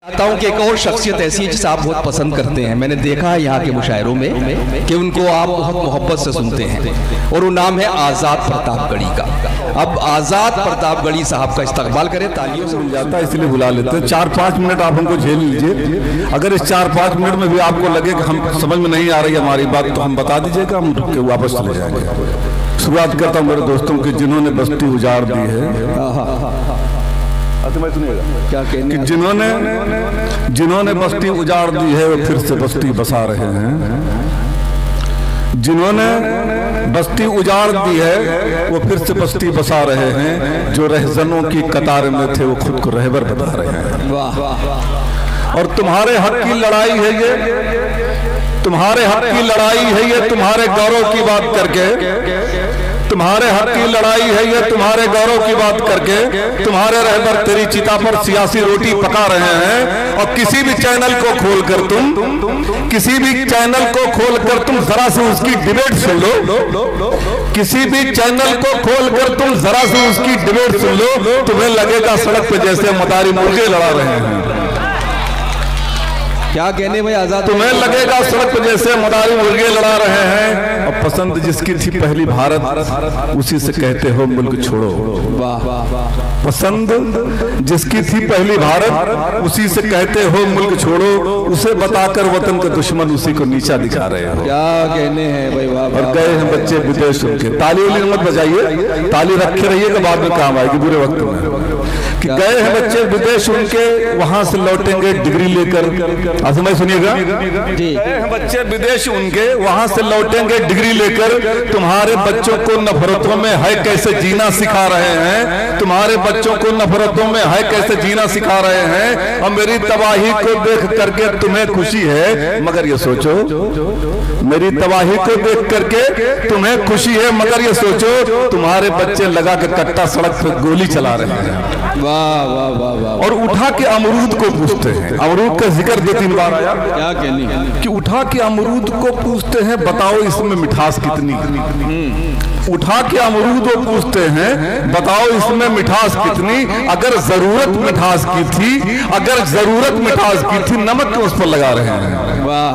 चाहता हूँ कि एक और शख्सियत ऐसी है जिसे आप बहुत पसंद करते हैं, मैंने देखा है यहाँ के मुशायरों में कि उनको आप बहुत मोहब्बत से सुनते हैं, और वो नाम है आज़ाद प्रतापगढ़ी का। अब आज़ाद प्रतापगढ़ी साहब का इस्तकबाल करें, तालियों से मिल जाता है इसलिए बुला लेते हैं। 4-5 मिनट आप हमको झेल लीजिए। अगर इस 4-5 मिनट में भी आपको लगे कि हम समझ में नहीं आ रही हमारी बात, तो हम बता दीजिएगा, हम रुक के वापस चले जाएंगे। शुरुआत करता हूँ मेरे दोस्तों की जिन्होंने बस्ती उजाड़ दी है। क्या कहने कि जिन्होंने बस्ती उजाड़ दी है वो फिर से बस्ती बसा रहे हैं। जिन्होंने बस्ती उजाड़ दी है वो फिर से बस्ती बसा रहे हैं। जो रहजनों की कतार में थे वो खुद को रहबर बता रहे हैं। और तुम्हारे हक की लड़ाई है ये, तुम्हारे हक की लड़ाई है ये, तुम्हारे गौरव की बात करके, तुम्हारे हक की लड़ाई है ये, तुम्हारे गौरव की बात करके, तुम्हारे रहबर तेरी चिता पर सियासी रोटी पका रहे हैं। और किसी भी चैनल को खोलकर किसी भी चैनल को खोलकर तुम जरा से उसकी डिबेट सुन लो, किसी भी चैनल को खोलकर तुम जरा से उसकी डिबेट सुन लो, तुम्हें लगेगा सड़क पे जैसे मदारी मुर्गे लड़ा रहे हैं। क्या कहने भाई आजाद, तुम्हें लगेगा सड़क पर जैसे मदारी मुर्गे लड़ा रहे हैं। और पसंद जिसकी थी पहली भारत, उसी से कहते हो मुल्क छोड़ो। पसंद जिसकी थी पहली भारत, उसी से कहते हो मुल्क छोड़ो। उसे बताकर वतन के दुश्मन उसी को नीचा दिखा रहे हो। क्या कहने हैं भाई। और गए हैं बच्चे विदेश उनके। ताली वाली मत बजाइए, ताली रखे रहिएगा, बाद में काम आएगी बुरे वक्त में। कि गए हैं बच्चे विदेश उनके, वहां से लौटेंगे डिग्री लेकर। समझ सुनिएगा, गए हैं बच्चे विदेश उनके, वहां से लौटेंगे डिग्री लेकर। तुम्हारे बच्चों को नफरतों में है कैसे जीना सिखा रहे हैं। तुम्हारे बच्चों को नफरतों में है कैसे जीना सिखा रहे हैं। और मेरी तबाही को देख करके तुम्हें खुशी है, मगर ये सोचो, मेरी तबाही को देख करके तुम्हें खुशी है, मगर ये सोचो तुम्हारे बच्चे लगा के कट्टा सड़क पर गोली चला रहे हैं। वाह वाह वाह वाह। और उठा के अमरूद को पूछते हैं। अमरूद का जिक्र 2-3 बार आया। क्या कहनी कि उठा के अमरूद को पूछते हैं, बताओ इसमें मिठास कितनी। उठा के अमरूद को पूछते हैं, बताओ इसमें मिठास कितनी। अगर जरूरत मिठास की थी, अगर जरूरत मिठास की थी, नमक क्यों उस पर लगा रहे हैं। वाह।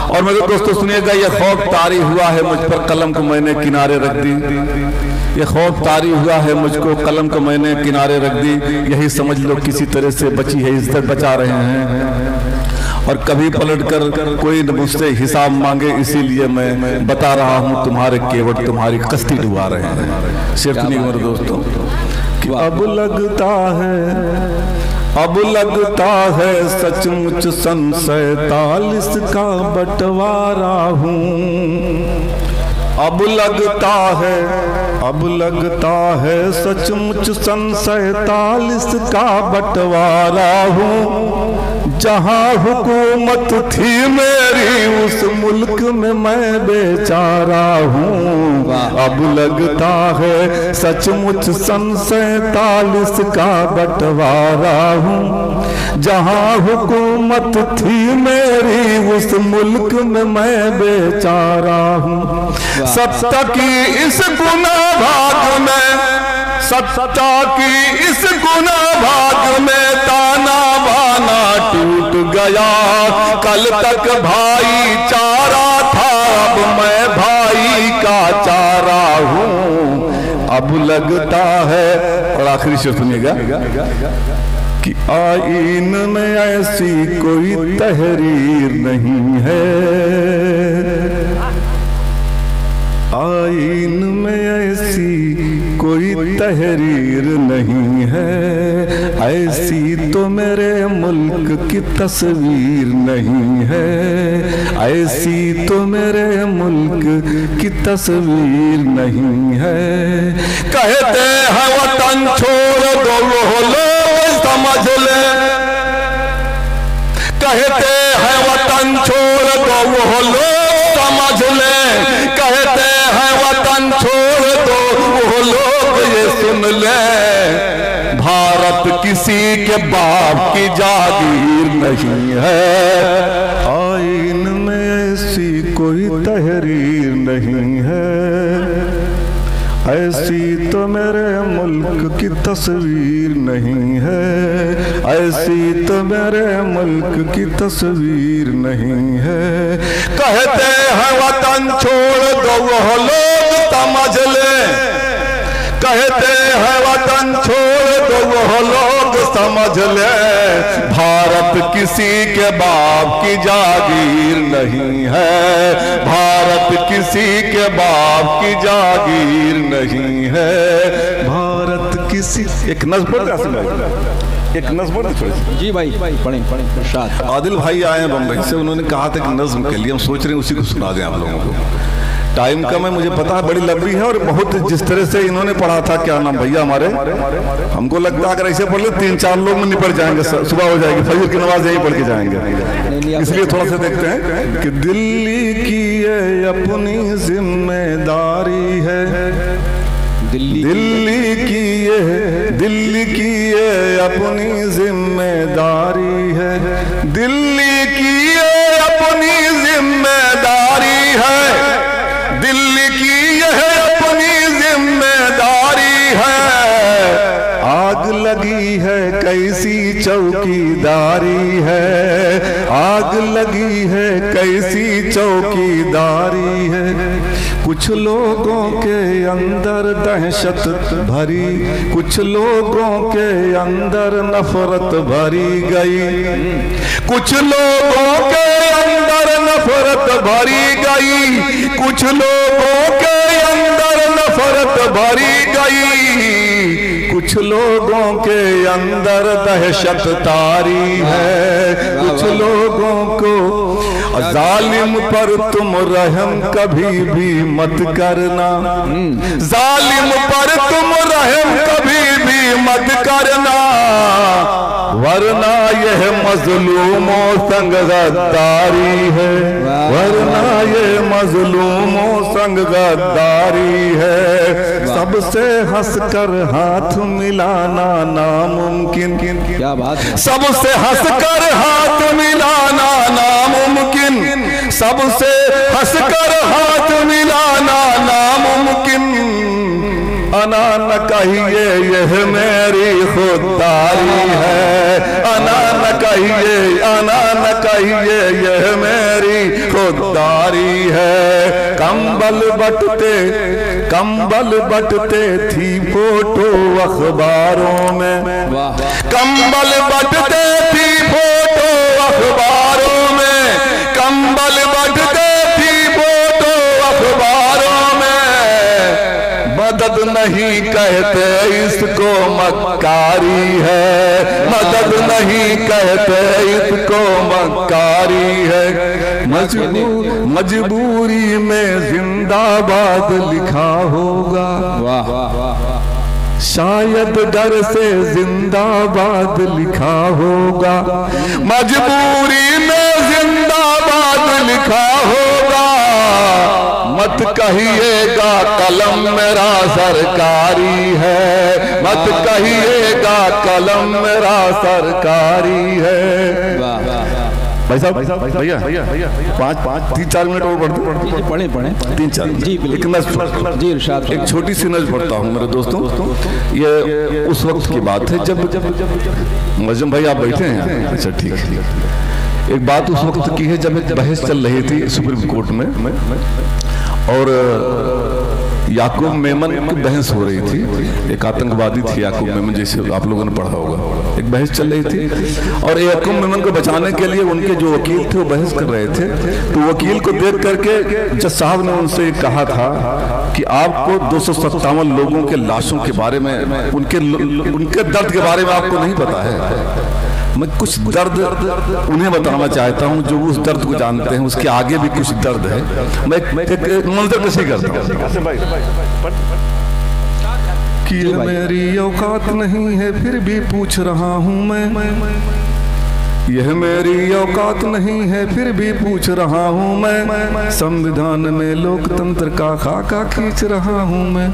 और मेरे दोस्तों सुनिएगा, यह खौफ तारी हुआ है मुझ पर, कलम को मैंने किनारे रख दी। ये खौफ तारी हुआ है मुझको, कलम को मैंने किनारे रख दी। यही समझ लो किसी तरह से बची है इज्जत बचा रहे हैं। और कभी पलटकर कोई मुझसे हिसाब मांगे, इसीलिए मैं बता रहा हूं तुम्हारे केवट तुम्हारी कश्ती डुबा रहे हैं। सिर्फ नहीं मेरे दोस्तों कि अब लगता है सचमुच सन 47 का बंटवारा हूं। अब लगता है सचमुच सन 47 का बंटवारा हूँ। जहाँ हुकूमत थी मेरी उस मुल्क में मैं बेचारा हूँ। अब लगता है सचमुच सन 47 का बंटवारा हूँ। जहाँ हुकूमत थी मेरी उस मुल्क में मैं बेचारा हूँ। सत्ता की इस गुनाह भाग में, सत्ता की इस गुनाह भाग में ताना बाना टूट गया। कल तक भाईचारा था, अब मैं भाई का चारा हूँ। अब लगता है, और आखिरी शेर सुनिएगा, कि आईन में ऐसी कोई तहरीर नहीं है। आईन में ऐसी कोई तहरीर नहीं है। ऐसी तो मेरे मुल्क की तस्वीर नहीं है। ऐसी तो मेरे मुल्क की तस्वीर नहीं है। कहते हैं वतन छोड़ दो वो लोग समझ ले। कहते हैं वतन छोड़ दो वो लोग समझ ले। कहते हैं वतन छोड़ दो वो लोग ये सुन ले। भारत किसी के बाप की जागीर नहीं है। आईन में ऐसी कोई तहरीर नहीं है। ऐसी तो मेरे मुल्क की तस्वीर नहीं है, ऐसी तो मेरे मुल्क की तस्वीर नहीं है। कहते हैं वतन छोड़ दो वो लोग समझ ले, कहते हैं वतन छोड़ दो वो लोग समझ ले, भारत किसी के बाप की जागीर नहीं है, भारत किसी के बाप की जागीर नहीं है, भारत किसी। एक नज़्म एक नज़्म जी भाई पढ़ें पढ़ें। आदिल भाई आए हैं बम्बई से, उन्होंने कहा था कि नज़्म के लिए हम सोच रहे हैं उसी को सुना दें आप लोगों को। टाइम कम है मुझे पता है, बड़ी लंबी है और बहुत जिस तरह से इन्होंने पढ़ा था, क्या नाम भैया हमारे, हमको लगता है अगर ऐसे पढ़ ले 3-4 लोग में निपट जाएंगे, सुबह हो जाएगी, फजर की नमाज यहीं पढ़ के जाएंगे। इसलिए थोड़ा सा देखते हैं कि दिल्ली की ये अपनी जिम्मेदारी है, दिल्ली की ये अपनी जिम्मेदारी है, दिल्ली की ये अपनी जिम्मेदारी है, दिल्ली की यह अपनी जिम्मेदारी है। आग लगी है कैसी चौकीदारी है, आग लगी है कैसी चौकीदारी है। कुछ लोगों के अंदर दहशत भरी, कुछ लोगों के अंदर नफरत भरी गई, कुछ लोगों के अंदर नफरत भरी गई, कुछ लोगों के अंदर नफरत भरी गई, कुछ लोगों के अंदर दहशत तारी है, कुछ लोगों को जालिम पर तुम रहम कभी भी मत करना, जालिम पर तुम रहम कभी भी मत करना, वरना यह मजलूमों संग गद्दारी है, वरना यह मजलूमों संग गद्दारी है। सबसे हंसकर हाथ मिलाना नामुमकिन, क्या बात है, सबसे हंसकर हाथ मिलाना नामुमकिन, सबसे हंसकर हाथ मिलाना नामुमकिन। अना न कहिए यह मेरी खुददारी है, अना न कहिए, अना न कहिए यह मेरी खुददारी है। कंबल बटते थी फोटो अखबारों में, कंबल बटते थी फोटो अखबारों में, कंबल बटते थी फोटो अखबारों में। मदद नहीं कहते इसको मक्कारी है, मदद नहीं कहते इसको मक्कारी है। मजबूरी में जिंदाबाद लिखा होगा, शायद डर से जिंदाबाद लिखा होगा, मजबूरी में जिंदाबाद लिखा होगा। मत कहिएगा कलम मेरा सरकारी है, मत कहिएगा कलम मेरा सरकारी है। भाई साहब भैया 3-4 मिनट और पढ़े 3-4 जी एक नज़्म जी इरशाद। एक छोटी सी नज़्म पढ़ता हूँ मेरे दोस्तों। ये उस वक्त की बात है जब मजम भाई आप बैठे हैं, अच्छा ठीक है। एक बात उस वक्त की है जब एक बहस चल रही थी सुप्रीम कोर्ट में और याकूब मेमन की बहस हो रही थी। एक आतंकवादी थी याकूब मेमन, जैसे आप लोगों ने पढ़ा होगा। एक बहस चल रही थी और याकूब मेमन को बचाने के लिए उनके जो वकील थे वो बहस कर रहे थे। तो वकील को देख करके जज साहब ने उनसे कहा था कि आपको 257 लोगों के लाशों के बारे में, उनके दर्द के बारे में आपको नहीं पता है। मैं कुछ दर्द उन्हें बताना चाहता हूं जो उस दर्द को जानते हैं, उसके आगे भी कुछ दर्द है। मैं एक मंजर कशी करता हूं कि मेरी औकात नहीं है फिर भी पूछ रहा हूं मैं, यह मेरी औकात नहीं है फिर भी पूछ रहा हूँ मैं, संविधान में लोकतंत्र का खाका खींच रहा हूँ मैं।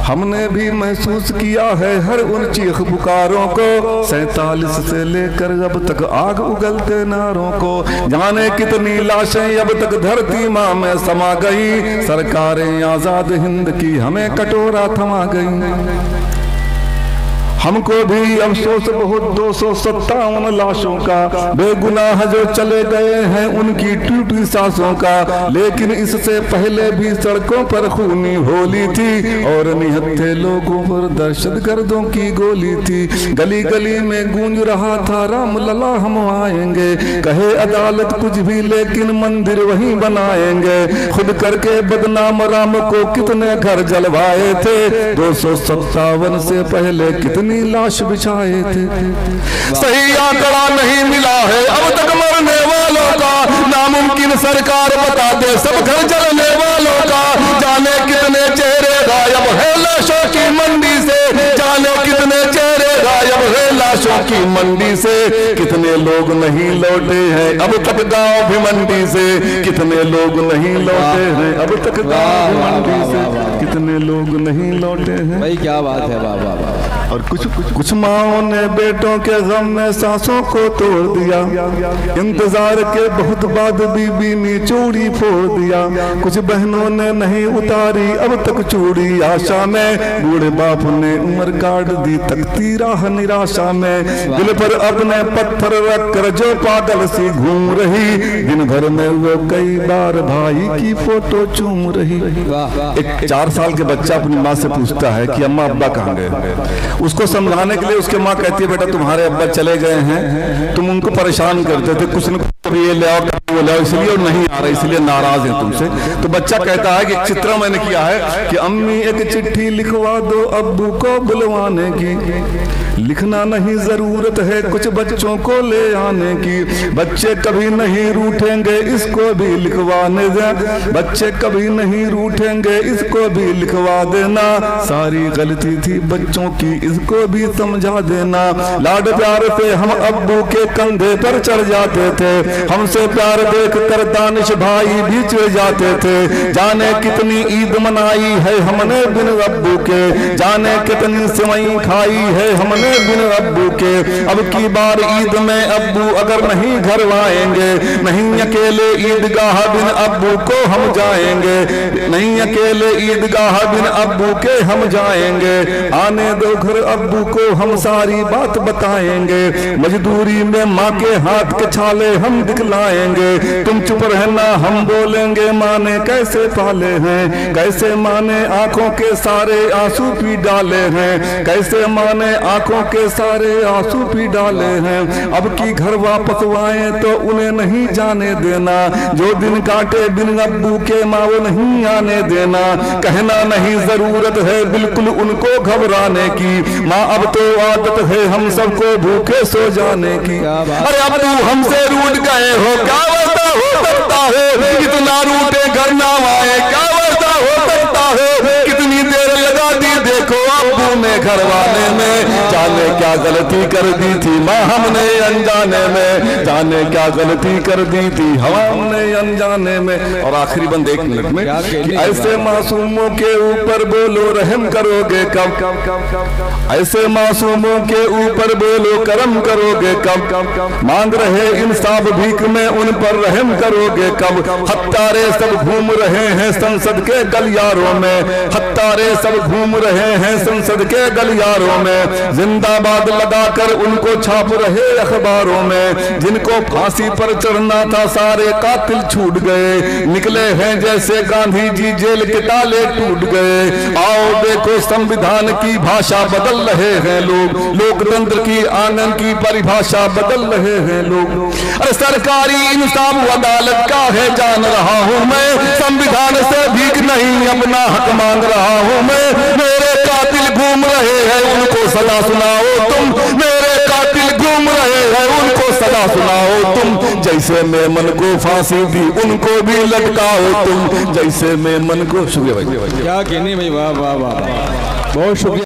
हमने भी महसूस किया है हर उन चीख पुकारों को, 47 से लेकर अब तक आग उगलते नारों को। जाने कितनी लाशें अब तक धरती माँ में समा गई, सरकारें आजाद हिंद की हमें कटोरा थमा गई। हमको भी अफसोस बहुत 257 लाशों का, बेगुनाह जो चले गए हैं उनकी टूटी सांसों का। लेकिन इससे पहले भी सड़कों पर खूनी होली थी और निहत्थे लोगों पर दहशतगर्दों की गोली थी। गली गली में गूंज रहा था राम लला हम आएंगे, कहे अदालत कुछ भी लेकिन मंदिर वहीं बनाएंगे। खुद करके बदनाम राम को कितने घर जलवाए थे, 257 से पहले कितनी लाश बिछाए थे। सही आंकड़ा नहीं मिला है अब तक मरने वालों का, नामुमकिन सरकार बता दे सब घर जलने वालों का। जाने कितने चेहरे गायब है लाशों की मंडी से, जाने कितने चेहरे गायब है लाशों की मंडी से। कितने लोग नहीं लौटे हैं अब तक गांव भिमंडी से, कितने लोग नहीं लौटे हैं अब तक गांव भिमंडी से, कितने लोग नहीं लौटे हैं। भाई क्या बात है बाबा। और कुछ माओं ने बेटों के गम में सांसों को तोड़ दिया, इंतजार के बहुत बाद बीबी ने चूड़ी फोड़ दिया। कुछ बहनों ने नहीं उतारी अब तक चूड़ी आशा में, बूढ़े बाप ने उम्र काट दी तकती राह निराशा में। दिल पर अपने पत्थर रख कर जो पागल सी घूम रही, दिन भर में वो कई बार भाई की फोटो चूम रही। एक 4 साल के बच्चा अपनी माँ से पूछता है कि अम्मा अब्बा कहाँ गए। उसको समझाने के लिए उसके माँ कहती है बेटा तुम्हारे अब्बा चले गए हैं, तुम उनको परेशान करते थे, कुछ न कुछ ये ले आओ वो ले आओ, इसलिए और नहीं आ रहा इसलिए नाराज है तुमसे। तो बच्चा कहता है कि एक चित्र मैंने किया है कि अम्मी एक चिट्ठी लिखवा दो अब्बू को बुलवाने की, लिखना नहीं जरूरत है कुछ बच्चों को ले आने की। बच्चे कभी नहीं रूठेंगे इसको भी लिखवाने दे, बच्चे कभी नहीं रूठेंगे इसको भी लिखवा देना। सारी गलती थी बच्चों की इसको भी समझा देना। लाड प्यार से हम अब्बू के कंधे पर चढ़ जाते थे, हमसे प्यार देख कर दानिश भाई भी चिढ़ जाते थे। जाने कितनी ईद मनाई है हमने बिन अब्बू के, जाने कितनी सिवई खाई है हमने बिन अब्बू के। अब की बार ईद में अब्बू अगर नहीं घर आएंगे, नहीं अकेले ईदगाह बिन अब्बू को हम जाएंगे, नहीं अकेले ईदगाह बिन अब्बू के हम जाएंगे। आने दो घर अब्बू को हम सारी बात बताएंगे, मजदूरी में माँ के हाथ के छाले हम दिखलाएंगे। तुम चुप रहना हम बोलेंगे माँ ने कैसे पाले हैं, कैसे माँ ने आंखों के सारे आंसू पी डाले हैं, कैसे माँ ने आंखों के सारे आंसू पी डाले हैं। अब की घर वापस आए तो उन्हें नहीं जाने देना, जो दिन काटे बिन अब्बू के माँ वो नहीं आने देना। कहना नहीं जरूरत है बिल्कुल उनको घबराने की, माँ अब तो आदत है हम सबको भूखे सो जाने की। अरे अब्बू हमसे रूठ गए हो क्या वैसा हो सकता है, कितना रूठे घर ना आए क्या वैसा हो सकता है। कितनी देर लगा दी देखो अब्बू ने घर वाले में, जाने क्या गलती कर दी थी माँ हमने अनजाने में, जाने क्या गलती कर दी थी हमने अनजाने में। और आखिरी बंद 1 मिनट में, ऐसे मासूमों के ऊपर बोलो रहम करोगे कब, ऐसे मासूमों के ऊपर बोलो करम करोगे कब। मांग रहे इंसाफ भीख में उन पर रहम करोगे कब। हत्यारे सब घूम रहे हैं संसद के गलियारों में, हत्यारे सब घूम रहे हैं संसद के गलियारों में। जिंदाबाद लगाकर उनको छाप रहे अखबारों में, जिनको फांसी पर चढ़ना था सारे कातिल छूट गए। निकले हैं जैसे गांधी जी जेल के ताले टूट गए। आओ देखो संविधान की भाषा बदल रहे हैं लोग, लोकतंत्र की आनंद की परिभाषा बदल रहे हैं लोग। अरे सरकारी इंसाफ अदालत का है जान रहा हूं मैं, संविधान से भीख नहीं अपना हक मांग रहा हूं मैं। मेरे कातिल घूम रहे हैं उनको सजा सुनाओ तुम, मेरे कातिल घूम रहे हैं उनको सजा सुनाओ तुम। जैसे मैं मन को फांसी दी उनको भी लटकाओ तुम, जैसे मैं मन को। शुक्रिया भाई, क्या कहने भाई, वाह वाह वाह, बहुत शुक्रिया।